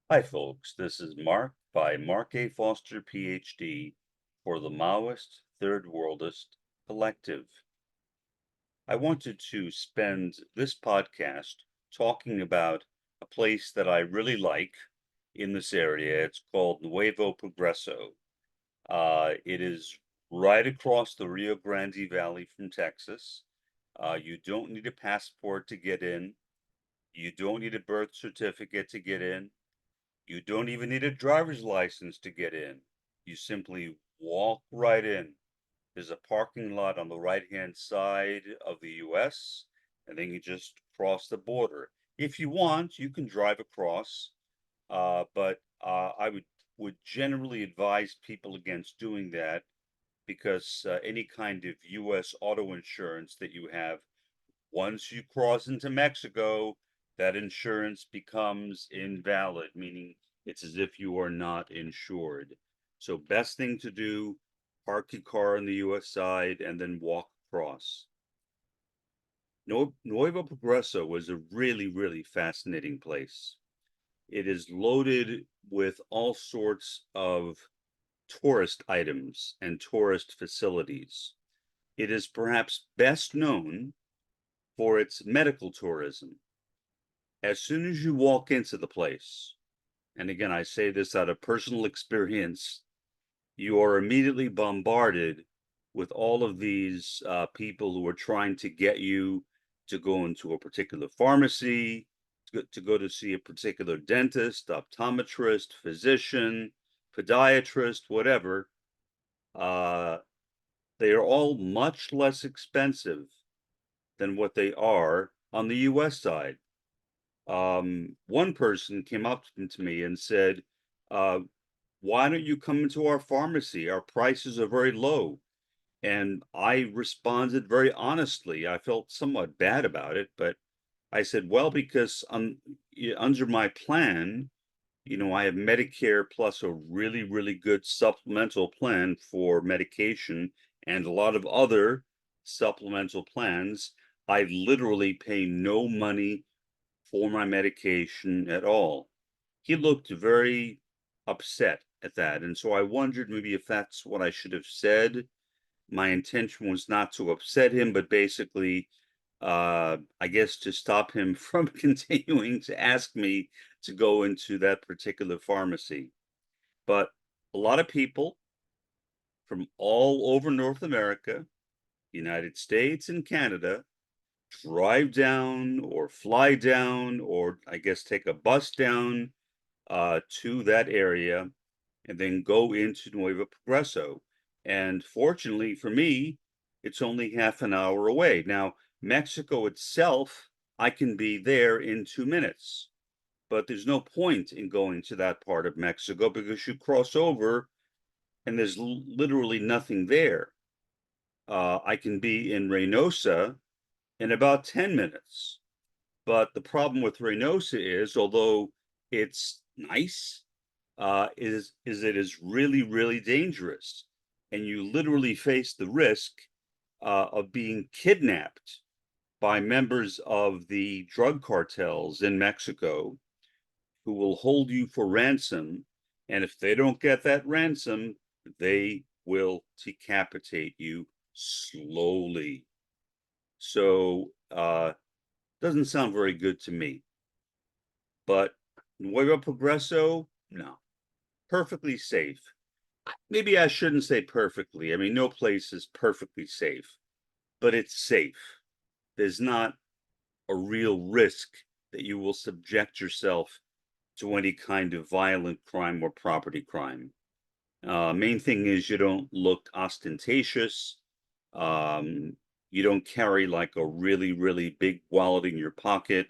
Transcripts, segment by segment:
Hi, folks. This is Mark by Mark A. Foster, Ph.D. for the Maoist-Third Worldist Collective. I wanted to spend this podcast talking about a place that I really like in this area. It's called Nuevo Progreso. It is right across the Rio Grande Valley from Texas. You don't need a passport to get in. You don't need a birth certificate to get in. You don't even need a driver's license to get in. You simply walk right in. There's a parking lot on the right-hand side of the US, and then you just cross the border. If you want, you can drive across, but I would generally advise people against doing that because any kind of US auto insurance that you have, once you cross into Mexico, that insurance becomes invalid, meaning it's as if you are not insured. So best thing to do, park your car on the US side and then walk across. Nuevo Progreso was a really, really fascinating place. It is loaded with all sorts of tourist items and tourist facilities. It is perhaps best known for its medical tourism. As soon as you walk into the place, and again, I say this out of personal experience, you are immediately bombarded with all of these people who are trying to get you to go into a particular pharmacy, to go to see a particular dentist, optometrist, physician, podiatrist, whatever. Uh, they are all much less expensive than what they are on the US side. One person came up to me and said, uh, why don't you come into our pharmacy? Our prices are very low. And I responded very honestly. I felt somewhat bad about it, but I said, well, because under my plan, I have Medicare plus a really, really good supplemental plan for medication and a lot of other supplemental plans. I literally pay no money for my medication at all. He looked very upset at that, and so I wondered maybe if that's what I should have said. My intention was not to upset him, but basically, I guess to stop him from continuing to ask me to go into that particular pharmacy. But a lot of people from all over North America, United States and Canada drive down or fly down, or I guess take a bus down to that area and then go into Nuevo Progreso. And fortunately for me, it's only half an hour away. Now, Mexico itself, I can be there in 2 minutes, but there's no point in going to that part of Mexico because you cross over and there's literally nothing there. I can be in Reynosa in about 10 minutes. But the problem with Reynosa is, although it's nice, is it is really, really dangerous. And you literally face the risk of being kidnapped by members of the drug cartels in Mexico who will hold you for ransom. And if they don't get that ransom, they will decapitate you slowly. So, doesn't sound very good to me. But Nuevo Progreso, no, perfectly safe. Maybe I shouldn't say perfectly. I mean, no place is perfectly safe, but it's safe. There's not a real risk that you will subject yourself to any kind of violent crime or property crime. Main thing is you don't look ostentatious. Um, you don't carry like a really, really big wallet in your pocket.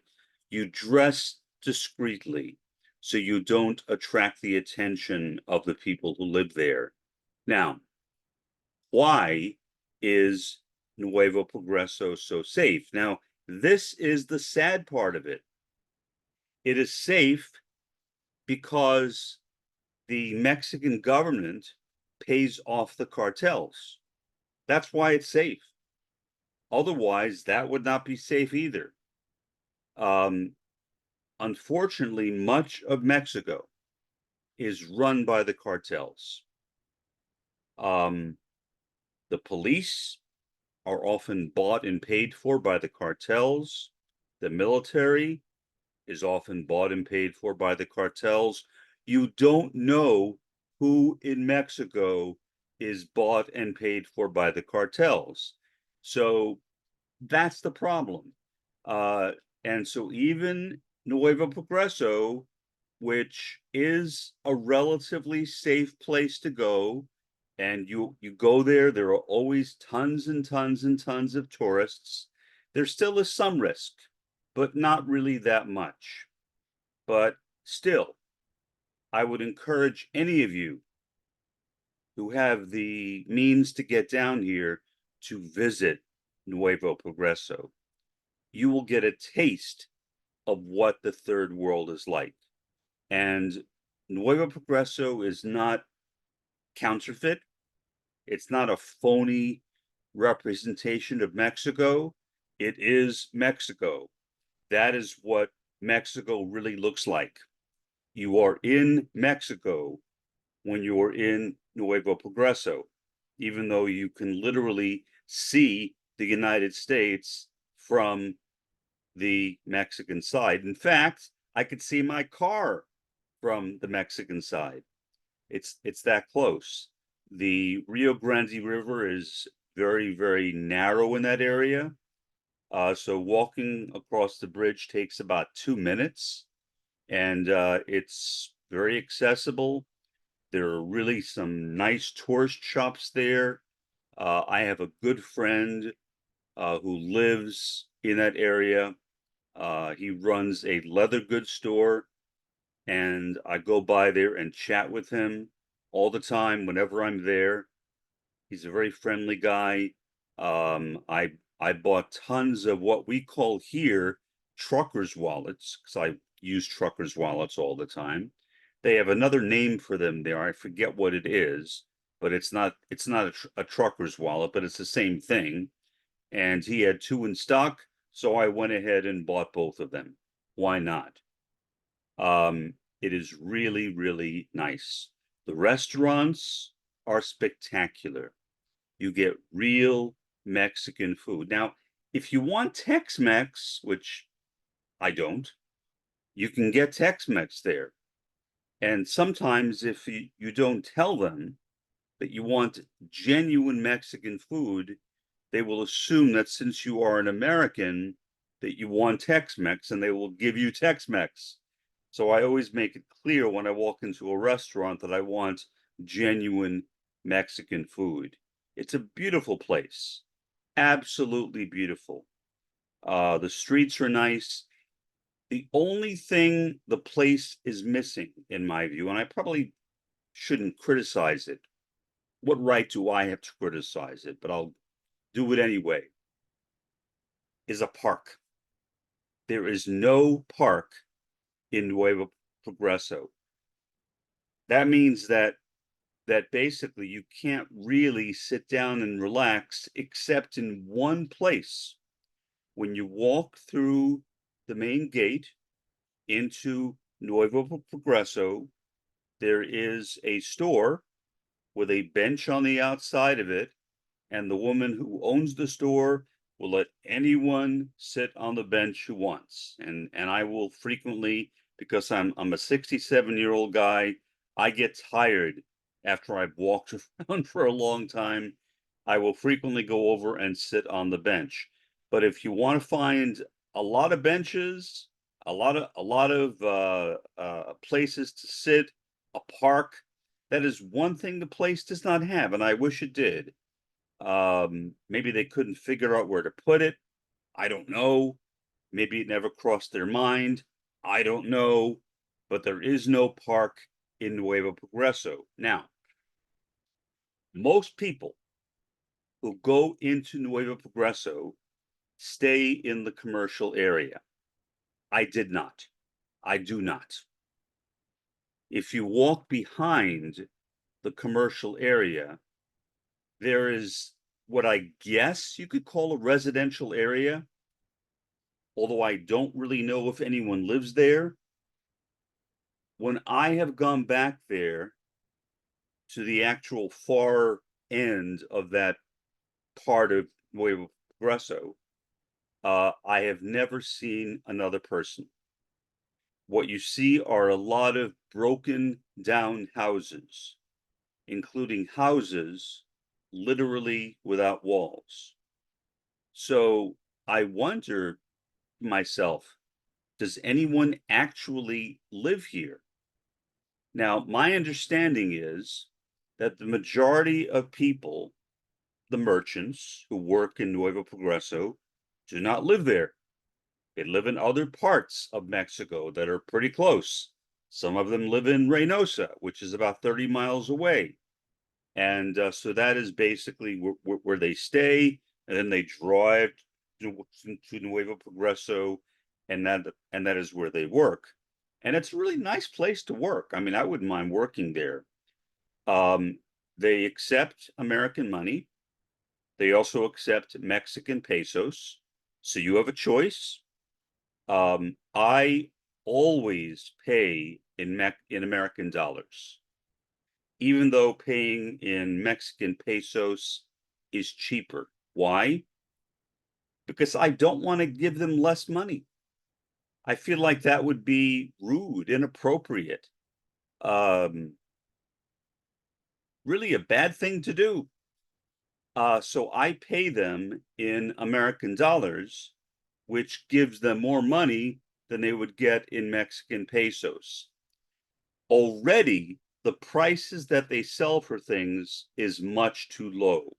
You dress discreetly so you don't attract the attention of the people who live there. Now, why is Nuevo Progreso so safe? Now, this is the sad part of it. It is safe because the Mexican government pays off the cartels. That's why it's safe. Otherwise, that would not be safe either. Um, Unfortunately, much of Mexico is run by the cartels. Um, the police are often bought and paid for by the cartels. The military is often bought and paid for by the cartels. You don't know who in Mexico is bought and paid for by the cartels. So that's the problem. Uh, and so even Nuevo Progreso, which is a relatively safe place to go, and you go there, there are always tons and tons and tons of tourists. There still is some risk, but not really that much. But still, I would encourage any of you who have the means to get down here to visit Nuevo Progreso. You will get a taste of what the third world is like. And Nuevo Progreso is not counterfeit. It's not a phony representation of Mexico. It is Mexico. That is what Mexico really looks like. You are in Mexico when you are in Nuevo Progreso, even though you can literally see the United States from the Mexican side. In fact, I could see my car from the Mexican side. It's that close. The Rio Grande River is very, very narrow in that area. So walking across the bridge takes about 2 minutes, and it's very accessible. There are really some nice tourist shops there. I have a good friend who lives in that area. He runs a leather goods store, and I go by there and chat with him all the time whenever I'm there. He's a very friendly guy. I bought tons of what we call here truckers' wallets because I use truckers' wallets all the time. They have another name for them there. I forget what it is, but it's not a trucker's wallet, but it's the same thing. And he had two in stock, so I went ahead and bought both of them. Why not? It is really, really nice. The restaurants are spectacular. You get real Mexican food. Now, if you want Tex-Mex, which I don't, you can get Tex-Mex there. And sometimes if you don't tell them that you want genuine Mexican food, they will assume that since you are an American, that you want Tex-Mex and they will give you Tex-Mex. So I always make it clear when I walk into a restaurant that I want genuine Mexican food. It's a beautiful place, absolutely beautiful. The streets are nice. The only thing the place is missing, in my view, and I probably shouldn't criticize it. What right do I have to criticize it? But I'll do it anyway. Is a park. There is no park in Nuevo Progreso. That means that basically you can't really sit down and relax except in one place. When you walk through the main gate into Nuevo Progreso, there is a store with a bench on the outside of it, and the woman who owns the store will let anyone sit on the bench who wants. And I will frequently, because I'm a 67-year-old guy, I get tired after I've walked around for a long time. I will frequently go over and sit on the bench. But if you want to find a lot of benches, a lot of places to sit, a park, that is one thing the place does not have, and I wish it did. Maybe they couldn't figure out where to put it. I don't know. Maybe it never crossed their mind. I don't know. But there is no park in Nuevo Progreso. Now, most people who go into Nuevo Progreso stay in the commercial area. I did not. I do not. If you walk behind the commercial area, there is what I guess you could call a residential area. although I don't really know if anyone lives there. When I have gone back there to the actual far end of that part of Nuevo Progreso, I have never seen another person. What you see are a lot of broken down houses, including houses literally without walls. So I wonder myself, does anyone actually live here? Now, my understanding is that the majority of people, the merchants who work in Nuevo Progreso, do not live there. They live in other parts of Mexico that are pretty close. Some of them live in Reynosa, which is about 30 miles away. And so that is basically where they stay, and then they drive to Nuevo Progreso, and that is where they work. And it's a really nice place to work. I mean, I wouldn't mind working there. Um, they accept American money. They also accept Mexican pesos. So you have a choice. I always pay in American dollars, even though paying in Mexican pesos is cheaper. Why? Because I don't want to give them less money. I feel like that would be rude, inappropriate, um, really a bad thing to do. So I pay them in American dollars, which gives them more money than they would get in Mexican pesos. Already, the prices that they sell for things is much too low.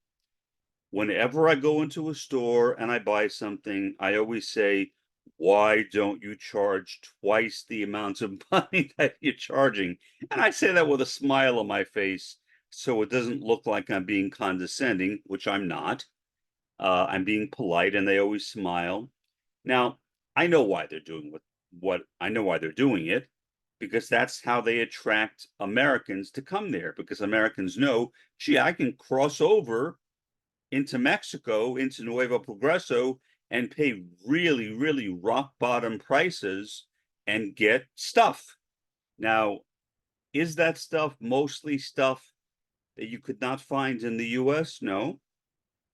Whenever I go into a store and I buy something, I always say, why don't you charge twice the amount of money that you're charging? And I say that with a smile on my face, so it doesn't look like I'm being condescending, which I'm not. I'm being polite, and they always smile. Now, I know why they're doing what I know why they're doing it, because that's how they attract Americans to come there, because Americans know, gee, I can cross over into Mexico, into Nuevo Progreso, and pay really, really rock bottom prices and get stuff. Now, is that stuff mostly stuff that you could not find in the US? No.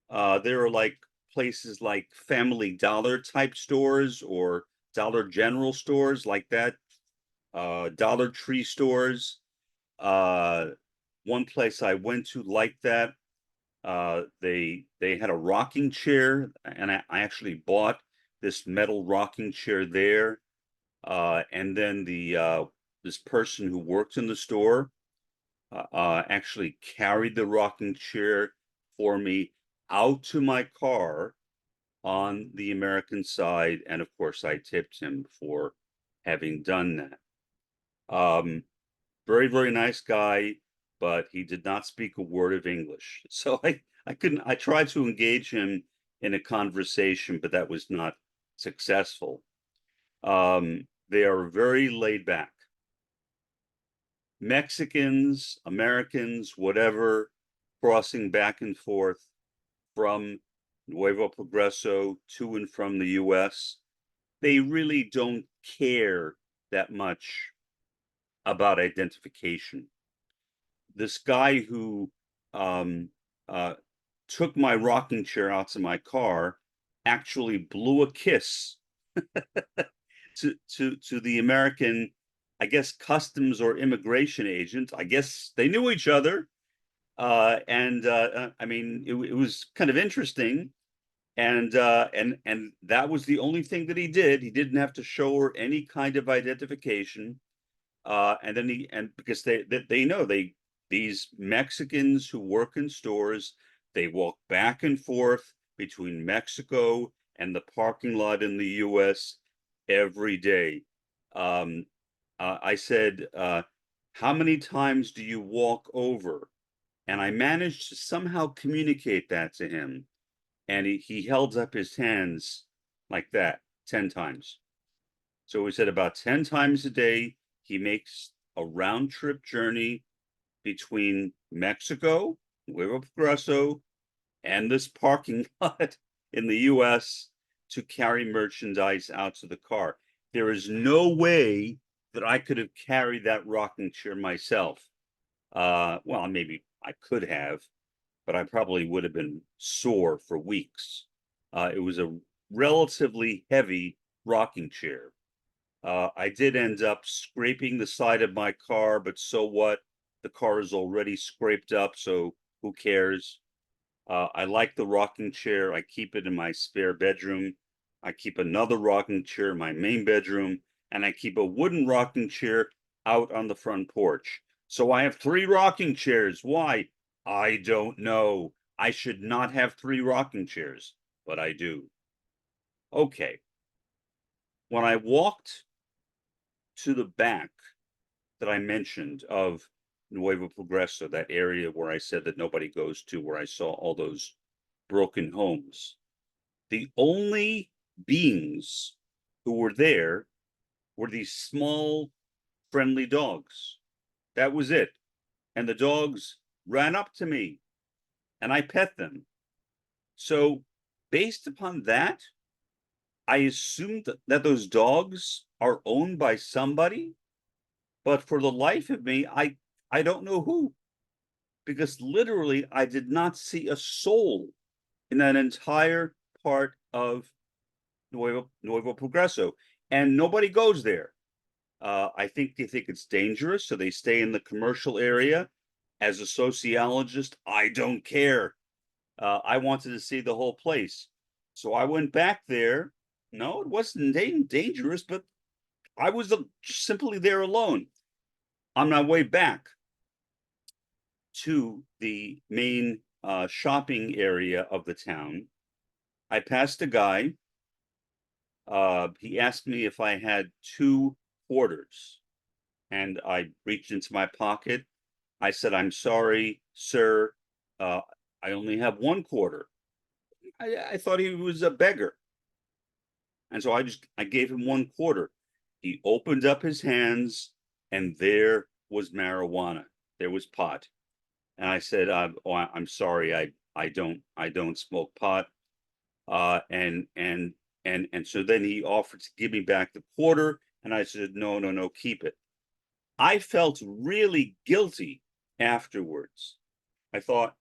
There are like places like Family Dollar type stores or Dollar General stores like that, Dollar Tree stores. Uh, One place I went to like that, they had a rocking chair, and I actually bought this metal rocking chair there. And then the this person who worked in the store actually carried the rocking chair for me out to my car on the American side, and of course I tipped him for having done that. Very, very nice guy, but he did not speak a word of English. So I couldn't, I tried to engage him in a conversation, but that was not successful. They are very laid back. Mexicans, Americans, whatever, crossing back and forth from Nuevo Progreso to and from the US, they really don't care that much about identification. This guy who um, uh, took my rocking chair out to my car actually blew a kiss to the American, I guess, customs or immigration agent. I guess they knew each other, and I mean, it was kind of interesting. And that was the only thing that he did. He didn't have to show her any kind of identification. And then because they know these Mexicans who work in stores, they walk back and forth between Mexico and the parking lot in the US every day. Um, I said, how many times do you walk over? And I managed to somehow communicate that to him. And he held up his hands like that 10 times. So he said about 10 times a day, he makes a round trip journey between Mexico, Nuevo Progreso, and this parking lot in the US to carry merchandise out to the car. There is no way that I could have carried that rocking chair myself. Well, maybe I could have, but I probably would have been sore for weeks. It was a relatively heavy rocking chair. I did end up scraping the side of my car, but so what? The car is already scraped up, so who cares? I like the rocking chair. I keep it in my spare bedroom. I keep another rocking chair in my main bedroom, and I keep a wooden rocking chair out on the front porch. So I have 3 rocking chairs. Why? I don't know. I should not have 3 rocking chairs, but I do. Okay. When I walked to the back that I mentioned of Nuevo Progreso, that area where I said that nobody goes to, where I saw all those broken homes, the only beings who were there were these small, friendly dogs. That was it. And the dogs ran up to me and I pet them. So, based upon that, I assumed that those dogs are owned by somebody, but for the life of me, I don't know who, because literally I did not see a soul in that entire part of Nuevo Progreso, and nobody goes there. I think they think it's dangerous, so they stay in the commercial area. As a sociologist, I don't care. I wanted to see the whole place, so I went back there. No, it wasn't dangerous, but I was simply there alone. On my way back to the main shopping area of the town, I passed a guy. He asked me if I had 2 quarters, and I reached into my pocket. I said, "I'm sorry, sir. Uh, I only have 1 quarter." I thought he was a beggar, and so I gave him 1 quarter. He opened up his hands, and there was marijuana. There was pot, and I said, "Oh, I'm sorry. I don't smoke pot." And so then he offered to give me back the quarter, and I said, "No, no, no, keep it." I felt really guilty afterwards. I thought,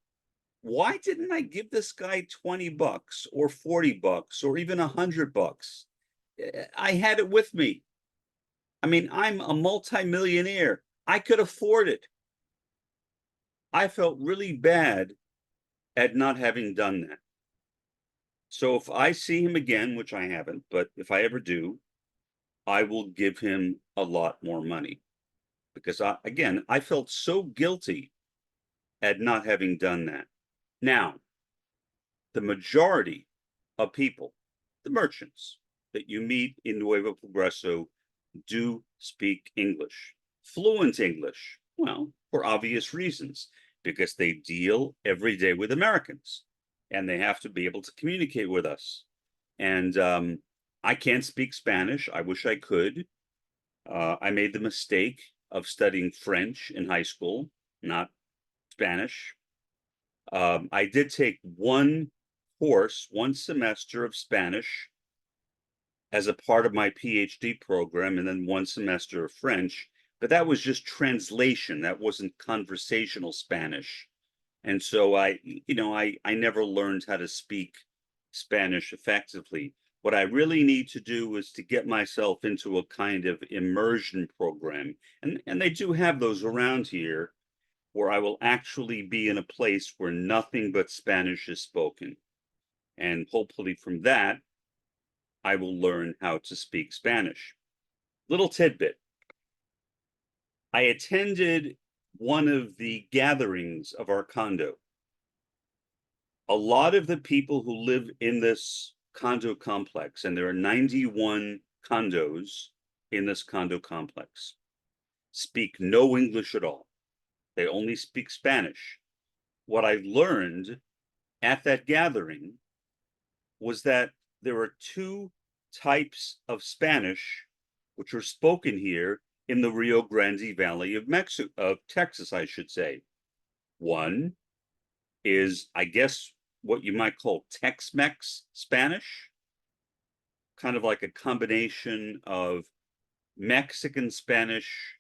why didn't I give this guy $20 or $40 or even $100? I had it with me. I mean, I'm a multimillionaire. I could afford it. I felt really bad at not having done that. So if I see him again, which I haven't, but if I ever do, I will give him a lot more money, because again, I felt so guilty at not having done that. Now, the majority of people, the merchants that you meet in Nuevo Progreso, do speak English, fluent English. Well, for obvious reasons, because they deal every day with Americans and they have to be able to communicate with us. And I can't speak Spanish. I wish I could. I made the mistake of studying French in high school, not Spanish. I did take 1 course, 1 semester of Spanish as a part of my Ph.D. program, and then 1 semester of French, but that was just translation. That wasn't conversational Spanish. And so I never learned how to speak Spanish effectively. What I really need to do is to get myself into a kind of immersion program. And they do have those around here, where I will actually be in a place where nothing but Spanish is spoken. And hopefully from that, I will learn how to speak Spanish. Little tidbit. I attended one of the gatherings of our condo. A lot of the people who live in this condo complex, and there are 91 condos in this condo complex, speak no English at all. They only speak Spanish. What I learned at that gathering was that there are 2 types of Spanish which are spoken here in the Rio Grande Valley of Texas, I should say. One is, I guess, what you might call Tex-Mex Spanish, kind of like a combination of Mexican Spanish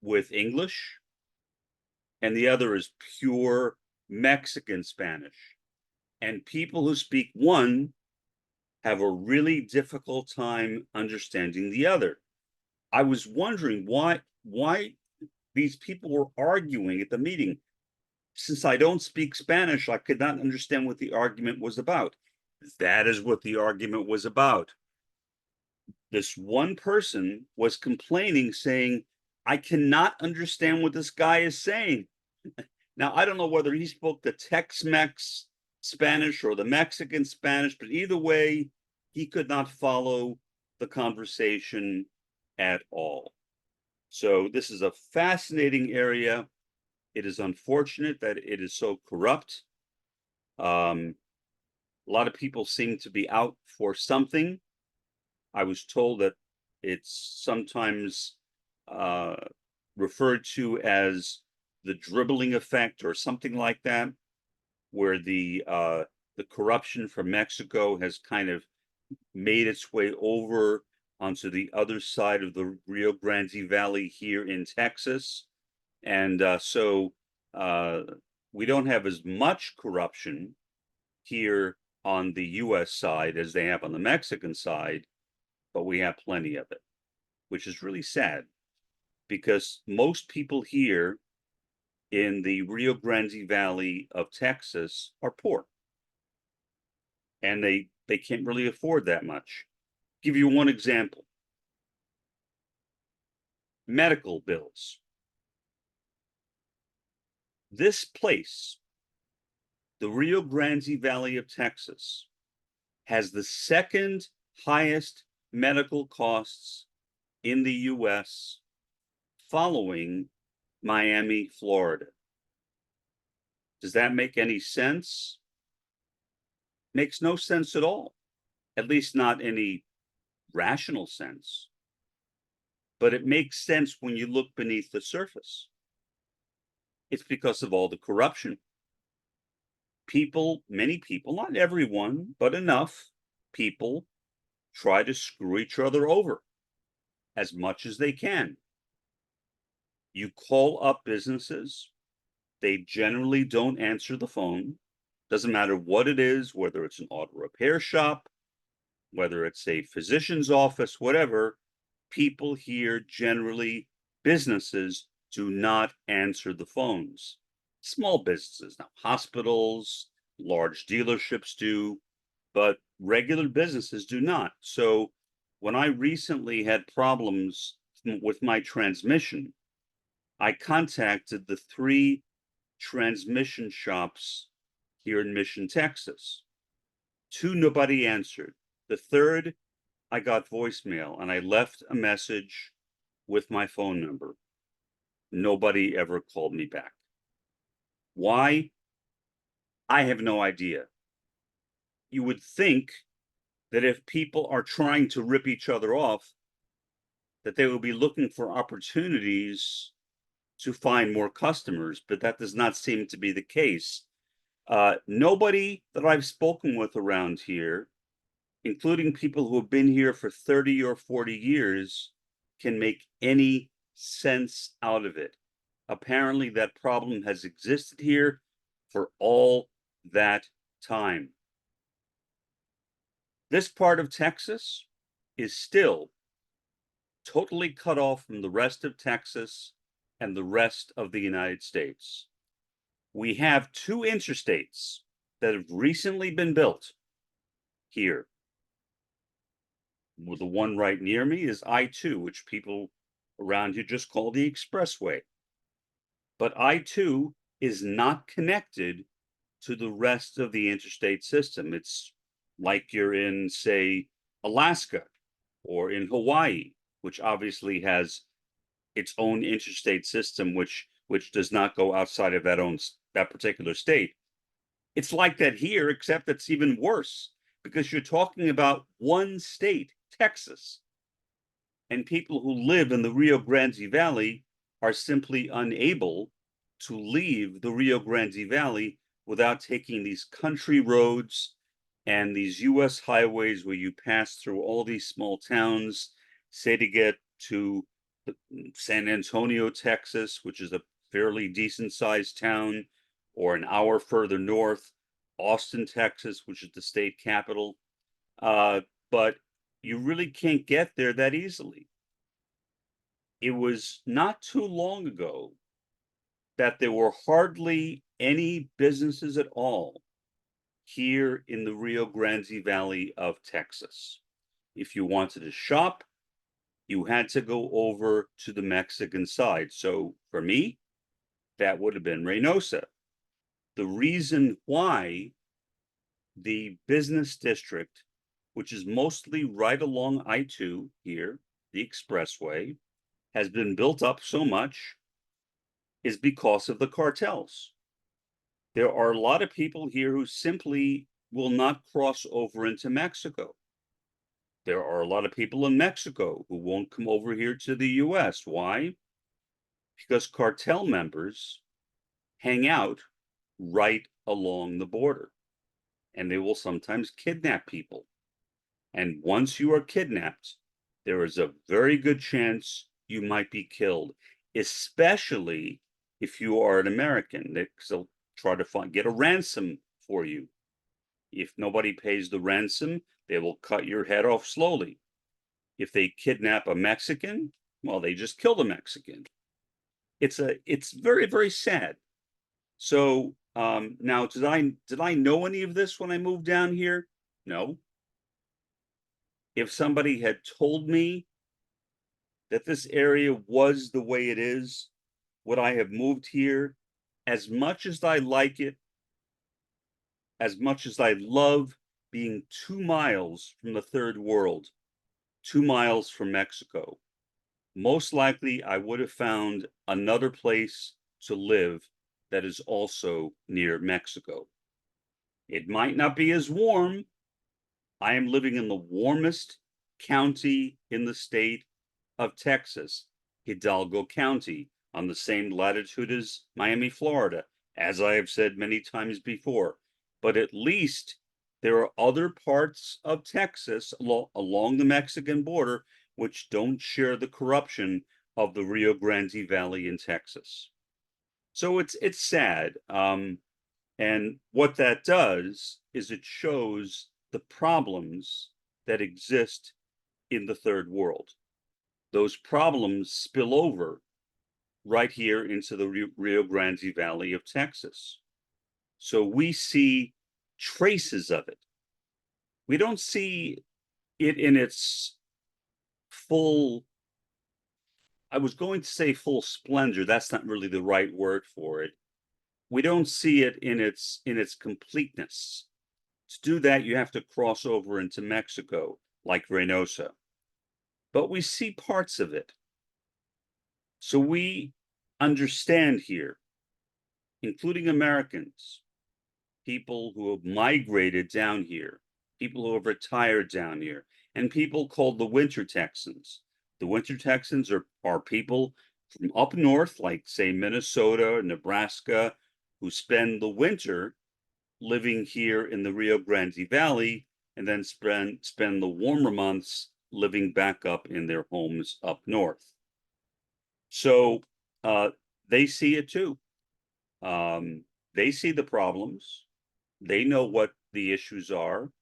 with English, and the other is pure Mexican Spanish. And people who speak one have a really difficult time understanding the other. I was wondering why these people were arguing at the meeting. Since I don't speak Spanish, I could not understand what the argument was about. That is what the argument was about. This one person was complaining, saying, I cannot understand what this guy is saying. Now, I don't know whether he spoke the Tex-Mex Spanish or the Mexican Spanish, but either way, he could not follow the conversation at all. So this is a fascinating area. It is unfortunate that it is so corrupt. A lot of people seem to be out for something. I was told that it's sometimes referred to as the dribbling effect or something like that, where the corruption from Mexico has kind of made its way over onto the other side of the Rio Grande Valley here in Texas. And so we don't have as much corruption here on the US side as they have on the Mexican side, but we have plenty of it, which is really sad because most people here in the Rio Grande Valley of Texas are poor. And they can't really afford that much. Give you one example. Medical bills. This place, the Rio Grande Valley of Texas, has the second highest medical costs in the US, following Miami, Florida. Does that make any sense? Makes no sense at all, at least not any rational sense. But it makes sense when you look beneath the surface. It's because of all the corruption. People, many people, not everyone, but enough people try to screw each other over as much as they can. You call up businesses, they generally don't answer the phone. Doesn't matter what it is, whether it's an auto repair shop, whether it's a physician's office, whatever, people here generally, businesses do not answer the phones. Small businesses, now hospitals, large dealerships do, but regular businesses do not. So when I recently had problems with my transmission, I contacted the 3 transmission shops here in Mission, Texas. 2, nobody answered. The 3rd, I got voicemail and I left a message with my phone number. Nobody ever called me back. Why? I have no idea. You would think that if people are trying to rip each other off, that they will be looking for opportunities to find more customers, but that does not seem to be the case. Nobody that I've spoken with around here, including people who have been here for 30 or 40 years, can make any sense out of it. Apparently, that problem has existed here for all that time. This part of Texas is still totally cut off from the rest of Texas and the rest of the United States. We have 2 interstates that have recently been built here. Well, the one right near me is I-2, which people around here just call the expressway. But I-2 is not connected to the rest of the interstate system. It's like you're in, say, Alaska or in Hawaii, which obviously has its own interstate system, which does not go outside of that particular state. It's like that here, except it's even worse because you're talking about one state, Texas, and people who live in the Rio Grande Valley are simply unable to leave the Rio Grande Valley without taking these country roads And these US highways where you pass through all these small towns, say to get to San Antonio, Texas, which is a fairly decent sized town, or an hour further north, Austin, Texas, which is the state capital. But you really can't get there that easily. It was not too long ago that there were hardly any businesses at all here in the Rio Grande Valley of Texas. If you wanted to shop, you had to go over to the Mexican side. So for me, that would have been Reynosa. The reason why the business district, which is mostly right along I-2 here, the expressway, has been built up so much is because of the cartels. There are a lot of people here who simply will not cross over into Mexico. There are a lot of people in Mexico who won't come over here to the US. Why? Because cartel members hang out right along the border, and they will sometimes kidnap people. And once you are kidnapped, there is a very good chance you might be killed, especially if you are an American. They'll try to get a ransom for you. If nobody pays the ransom, they will cut your head off slowly. If they kidnap a Mexican, well, they just kill the Mexican. It's very, very sad. So now, did I know any of this when I moved down here? No. If somebody had told me that this area was the way it is, would I have moved here? As much as I like it, as much as I love being 2 miles from the third world, 2 miles from Mexico, most likely I would have found another place to live that is also near Mexico. It might not be as warm. I am living in the warmest county in the state of Texas, Hidalgo County, on the same latitude as Miami, Florida, as I have said many times before. But at least there are other parts of Texas along the Mexican border which don't share the corruption of the Rio Grande Valley in Texas. So it's sad. And what that does is it shows the problems that exist in the third world. Those problems spill over right here into the Rio Grande Valley of Texas. So we see traces of it. We don't see it in its full, I was going to say full splendor. That's not really the right word for it. We don't see it in its completeness. To do that, you have to cross over into Mexico, like Reynosa. But we see parts of it. So we understand here, including Americans, people who have migrated down here, people who have retired down here, and people called the Winter Texans. The Winter Texans are people from up north, like, say, Minnesota, Nebraska, who spend the winter living here in the Rio Grande Valley and then spend the warmer months living back up in their homes up north. So they see it too. They see the problems. They know what the issues are.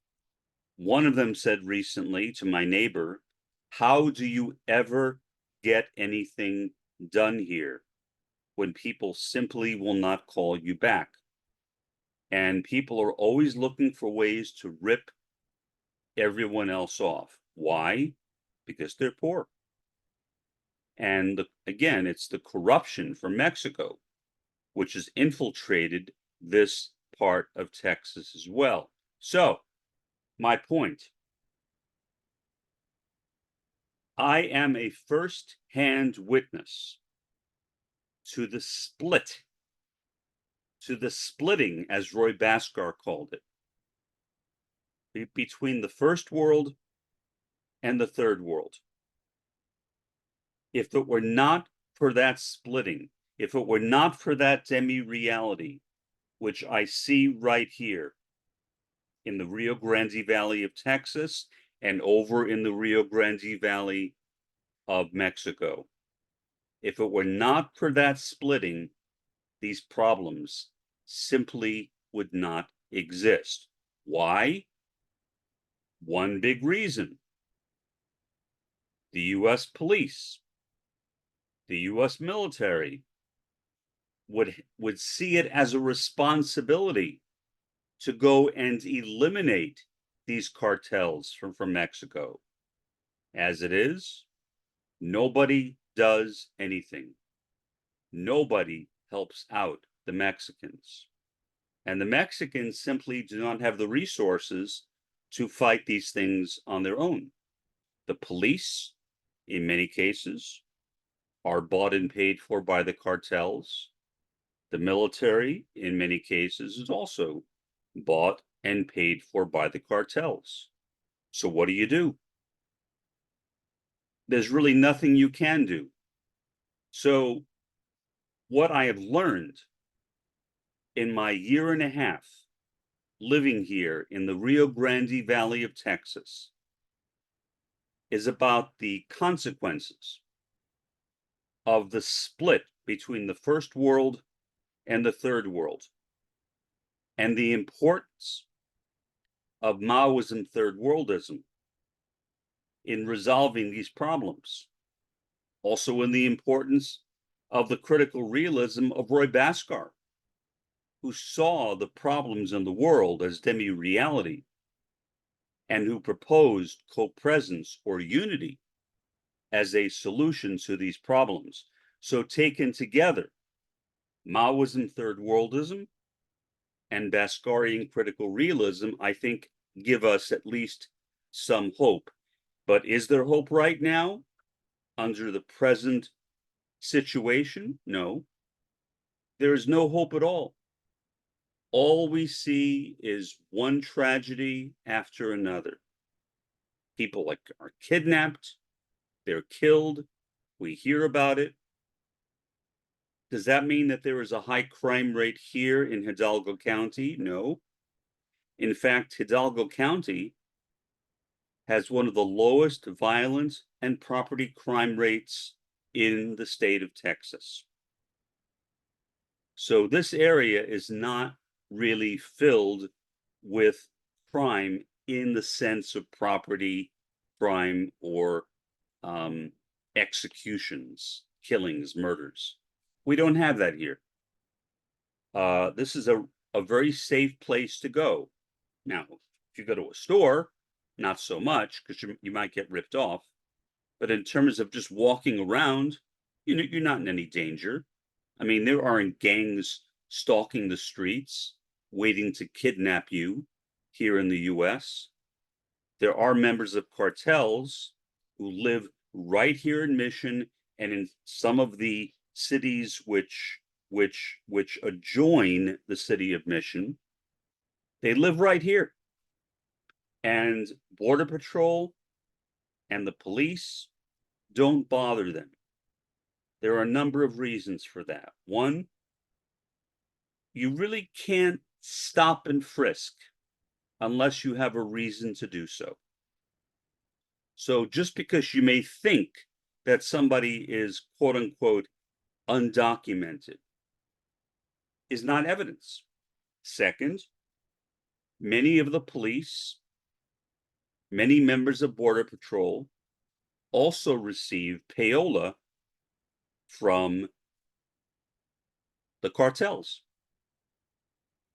One of them said recently to my neighbor, "How do you ever get anything done here when people simply will not call you back?" And people are always looking for ways to rip everyone else off. Why? Because they're poor. And again, it's the corruption from Mexico, which has infiltrated this part of Texas as well. So, my point, I am a first-hand witness to the splitting, as Roy Bhaskar called it, between the first world and the third world. If it were not for that splitting, if it were not for that demi-reality, which I see right here, in the Rio Grande Valley of Texas and over in the Rio Grande Valley of Mexico. If it were not for that splitting, these problems simply would not exist. Why? One big reason. The US police, the US military would see it as a responsibility to go and eliminate these cartels from Mexico. As it is, nobody does anything. Nobody helps out the Mexicans. And the Mexicans simply do not have the resources to fight these things on their own. The police, in many cases, are bought and paid for by the cartels. The military, in many cases, is also bought and paid for by the cartels. So what do? There's really nothing you can do. So what I have learned in my year and a half living here in the Rio Grande Valley of Texas is about the consequences of the split between the first world and the third world, and the importance of Maoism-Third Worldism in resolving these problems. Also in the importance of the critical realism of Roy Bhaskar, who saw the problems in the world as demi-reality and who proposed co-presence or unity as a solution to these problems. So taken together, Maoism-Third Worldism and Bhaskarian critical realism, I think, give us at least some hope. But is there hope right now under the present situation? No. There is no hope at all. All we see is one tragedy after another. People are kidnapped, they're killed, we hear about it. Does that mean that there is a high crime rate here in Hidalgo County? No. In fact, Hidalgo County has one of the lowest violence and property crime rates in the state of Texas. So this area is not really filled with crime in the sense of property crime or executions, killings, murders. We don't have that here. This is a very safe place to go. Now, if you go to a store, not so much, because you might get ripped off. But in terms of just walking around, you're not in any danger. I mean, there aren't gangs stalking the streets, waiting to kidnap you here in the US. There are members of cartels who live right here in Mission and in some of the cities which adjoin the city of Mission. They live right here. And Border Patrol and the police don't bother them. There are a number of reasons for that. One, you really can't stop and frisk unless you have a reason to do so. So just because you may think that somebody is quote unquote undocumented is not evidence. Second, many of the police, many members of Border Patrol also receive payola from the cartels.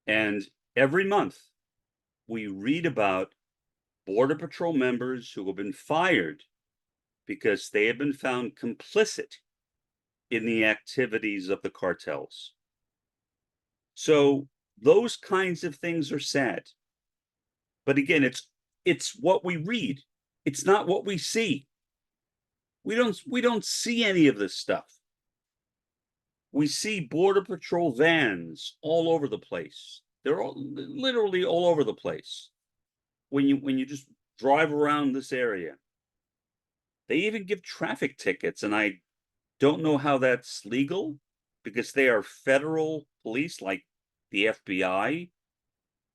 And every month we read about Border Patrol members who have been fired because they have been found complicit in the activities of the cartels. So those kinds of things are sad. But again, it's what we read. It's not what we see. We don't see any of this stuff. We see Border Patrol vans all over the place. They're literally all over the place. When you just drive around this area, they even give traffic tickets, and I don't know how that's legal because they are federal police like the FBI.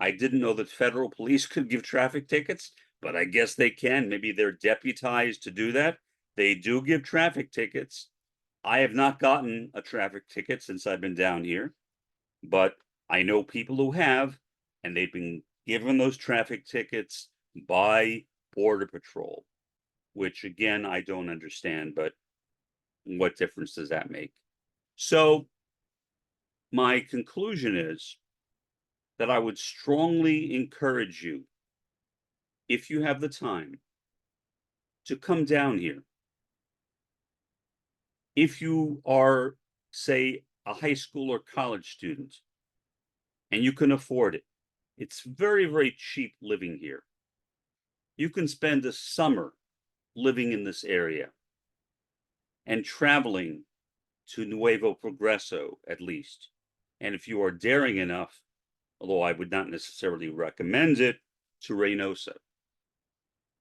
I didn't know that federal police could give traffic tickets, but I guess they can. Maybe they're deputized to do that. They do give traffic tickets. I have not gotten a traffic ticket since I've been down here, but I know people who have, and they've been given those traffic tickets by Border Patrol, which again, I don't understand, but what difference does that make? So my conclusion is that I would strongly encourage you, if you have the time, to come down here. If you are, say, a high school or college student, and you can afford it, it's very, very cheap living here. You can spend a summer living in this area and traveling to Nuevo Progreso at least. And if you are daring enough, although I would not necessarily recommend it, to Reynosa.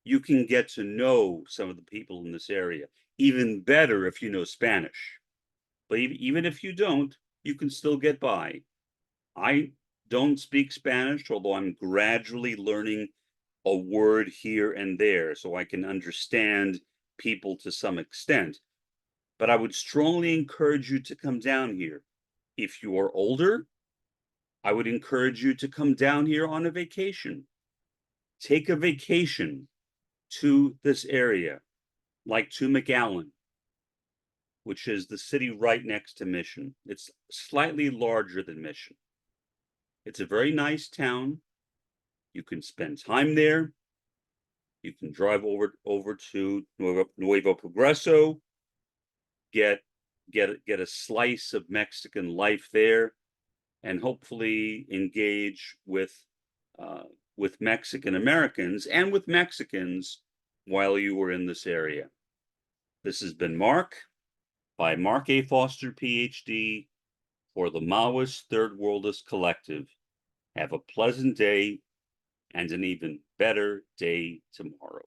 You can get to know some of the people in this area, even better if you know Spanish. But even if you don't, you can still get by. I don't speak Spanish, although I'm gradually learning a word here and there so I can understand people to some extent. But I would strongly encourage you to come down here. If you are older, I would encourage you to come down here on a vacation. Take a vacation to this area, like to McAllen, which is the city right next to Mission. It's slightly larger than Mission. It's a very nice town. You can spend time there. You can drive over to Nuevo Progreso, get a slice of Mexican life there, and hopefully engage with Mexican Americans and with Mexicans while you were in this area. This has been Mark by Mark A. Foster, Ph.D. for the Maoist-Third Worldist Collective. Have a pleasant day and an even better day tomorrow.